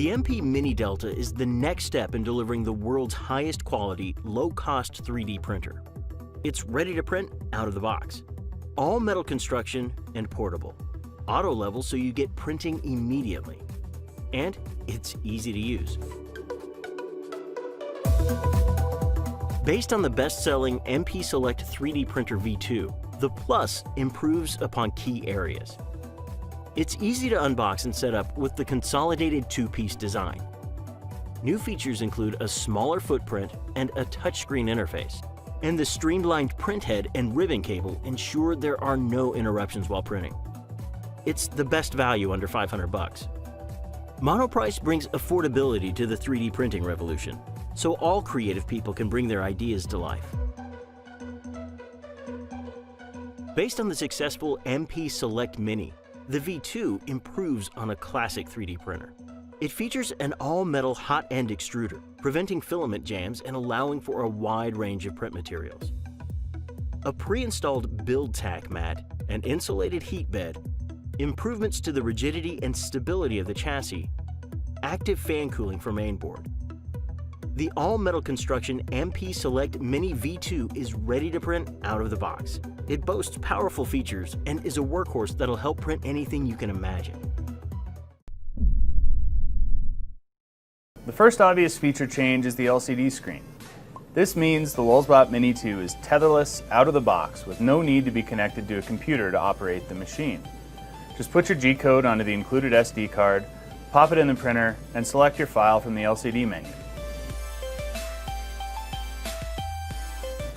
The MP Mini Delta is the next step in delivering the world's highest quality, low-cost 3D printer. It's ready to print out of the box. All metal construction and portable. Auto level so you get printing immediately. And it's easy to use. Based on the best-selling MP Select 3D Printer V2, the Plus improves upon key areas. It's easy to unbox and set up with the consolidated two-piece design. New features include a smaller footprint and a touchscreen interface. And the streamlined print head and ribbon cable ensure there are no interruptions while printing. It's the best value under $500. Monoprice brings affordability to the 3D printing revolution, so all creative people can bring their ideas to life. Based on the successful MP Select Mini, the V2 improves on a classic 3D printer. It features an all-metal hot-end extruder, preventing filament jams and allowing for a wide range of print materials. A pre-installed build tack mat, an insulated heat bed, improvements to the rigidity and stability of the chassis, active fan cooling for mainboard. The all-metal construction MP Select Mini V2 is ready to print out of the box. It boasts powerful features and is a workhorse that'll help print anything you can imagine. The first obvious feature change is the LCD screen. This means the Lulzbot Mini 2 is tetherless out of the box with no need to be connected to a computer to operate the machine. Just put your G-code onto the included SD card, pop it in the printer, and select your file from the LCD menu.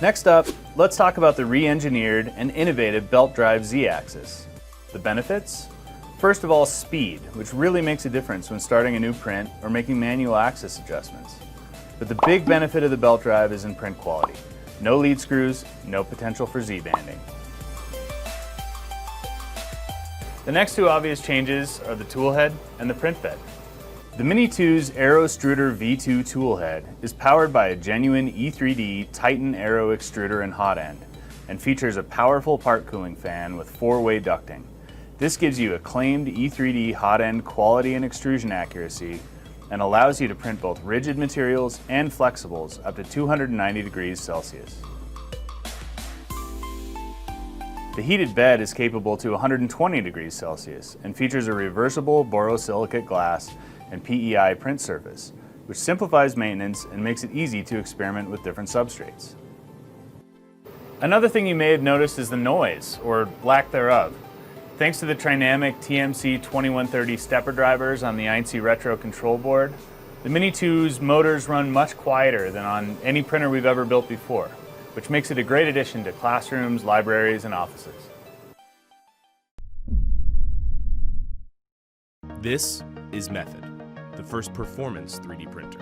Next up, let's talk about the re-engineered and innovative belt drive Z-axis. The benefits? First of all, speed, which really makes a difference when starting a new print or making manual axis adjustments. But the big benefit of the belt drive is in print quality. No lead screws, no potential for Z-banding. The next two obvious changes are the tool head and the print bed. The Mini 2's Aero Extruder V2 tool head is powered by a genuine E3D Titan Aero extruder and hot end, and features a powerful part cooling fan with 4-way ducting. This gives you acclaimed E3D hot end quality and extrusion accuracy, and allows you to print both rigid materials and flexibles up to 290 degrees Celsius. The heated bed is capable to 120 degrees Celsius and features a reversible borosilicate glass and PEI print surface, which simplifies maintenance and makes it easy to experiment with different substrates. Another thing you may have noticed is the noise, or lack thereof. Thanks to the Trinamic TMC 2130 stepper drivers on the INC Retro control board, the Mini 2's motors run much quieter than on any printer we've ever built before, which makes it a great addition to classrooms, libraries, and offices. This is Method, the first performance 3D printer.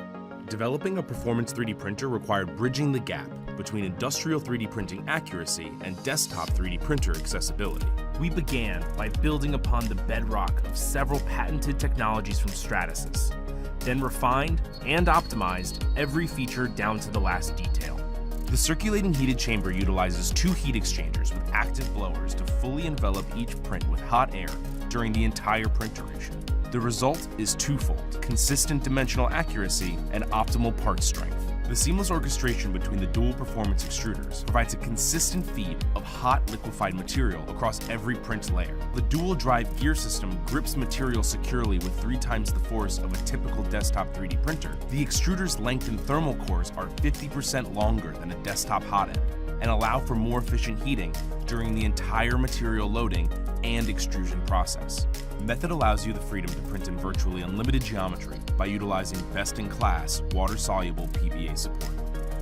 Developing a performance 3D printer required bridging the gap between industrial 3D printing accuracy and desktop 3D printer accessibility. We began by building upon the bedrock of several patented technologies from Stratasys, then refined and optimized every feature down to the last detail. The circulating heated chamber utilizes 2 heat exchangers with active blowers to fully envelop each print with hot air during the entire print duration. The result is twofold: consistent dimensional accuracy and optimal part strength. The seamless orchestration between the dual performance extruders provides a consistent feed of hot liquefied material across every print layer. The dual drive gear system grips material securely with 3 times the force of a typical desktop 3D printer. The extruder's lengthened thermal cores are 50% longer than a desktop hot end and allow for more efficient heating during the entire material loading and extrusion process. Method allows you the freedom to print in virtually unlimited geometry by utilizing best-in-class water-soluble PVA support.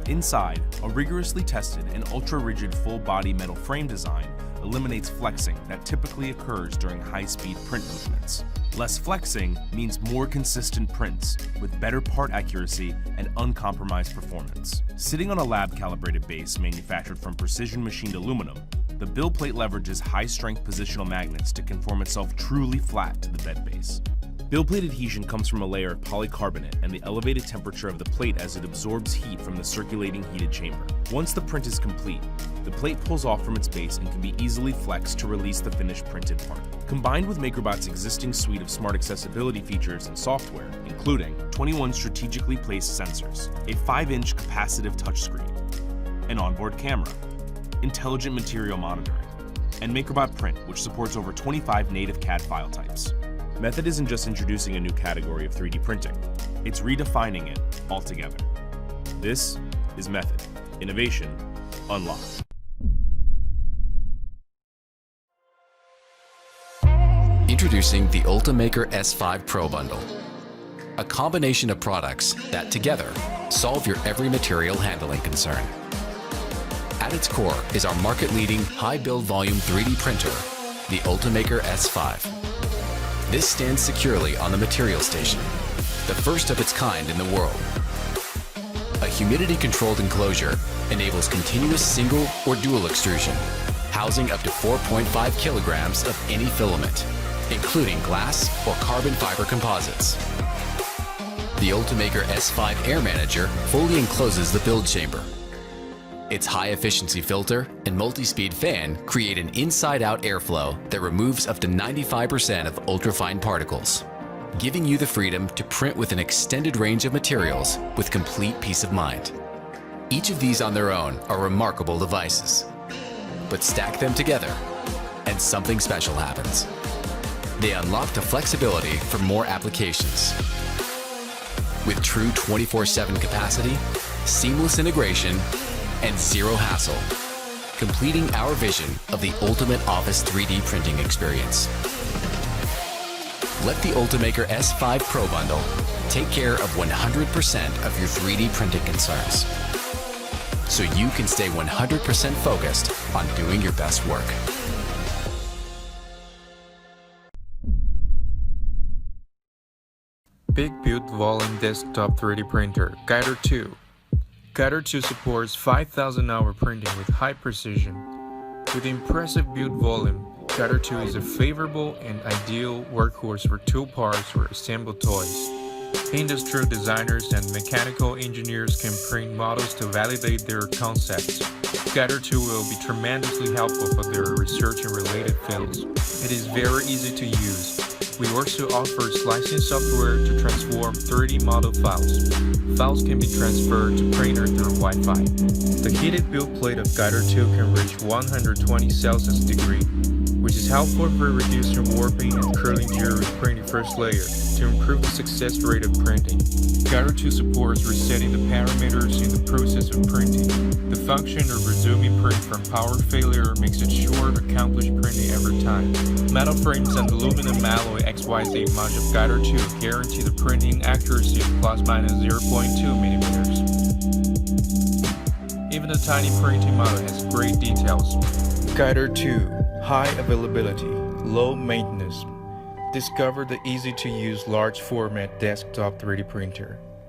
Inside, a rigorously tested and ultra-rigid full-body metal frame design eliminates flexing that typically occurs during high-speed print movements. Less flexing means more consistent prints with better part accuracy and uncompromised performance. Sitting on a lab-calibrated base manufactured from precision machined aluminum, the build plate leverages high-strength positional magnets to conform itself truly flat to the bed base. Build plate adhesion comes from a layer of polycarbonate and the elevated temperature of the plate as it absorbs heat from the circulating heated chamber. Once the print is complete, the plate pulls off from its base and can be easily flexed to release the finished printed part. Combined with MicroBot's existing suite of smart accessibility features and software, including 21 strategically placed sensors, a 5-inch capacitive touchscreen, an onboard camera, intelligent material monitoring, and MicroBot Print, which supports over 25 native CAD file types. Method isn't just introducing a new category of 3D printing, it's redefining it altogether. This is Method. Innovation unlocked. Introducing the Ultimaker S5 Pro Bundle, a combination of products that together solve your every material handling concern. At its core is our market-leading high build volume 3D printer, the Ultimaker S5. This stands securely on the material station, the first of its kind in the world. A humidity-controlled enclosure enables continuous single or dual extrusion, housing up to 4.5 kilograms of any filament, including glass or carbon fiber composites. The Ultimaker S5 Air Manager fully encloses the build chamber. Its high-efficiency filter and multi-speed fan create an inside-out airflow that removes up to 95% of ultrafine particles, giving you the freedom to print with an extended range of materials with complete peace of mind. Each of these on their own are remarkable devices, but stack them together and something special happens. They unlock the flexibility for more applications. With true 24/7 capacity, seamless integration, and zero hassle, completing our vision of the ultimate office 3D printing experience. Let the Ultimaker S5 Pro Bundle take care of 100% of your 3D printing concerns, so you can stay 100% focused on doing your best work. Big Build Volume Desktop 3D Printer, Guider 2. Guider 2 supports 5,000-hour printing with high precision. With impressive build volume, Guider 2 is a favorable and ideal workhorse for tool parts or assembled toys. Industrial designers and mechanical engineers can print models to validate their concepts. Guider 2 will be tremendously helpful for their research and related fields. It is very easy to use. We also offer slicing software to transform 3D model files. Files can be transferred to printer through Wi-Fi. The heated build plate of Guider 2 can reach 120 Celsius degree, which is helpful for reducing warping and curling during printing first layer to improve the success rate of printing. Guider 2 supports resetting the parameters in the process of printing. The function of resuming print from power failure makes it sure to accomplish printing every time. Metal frames and aluminum alloy XYZ module of Guider 2 guarantee the printing accuracy of ±0.2 millimeters. Even the tiny printing model has great details. Guider 2, high availability, low maintenance. Discover the easy-to-use large-format desktop 3D printer.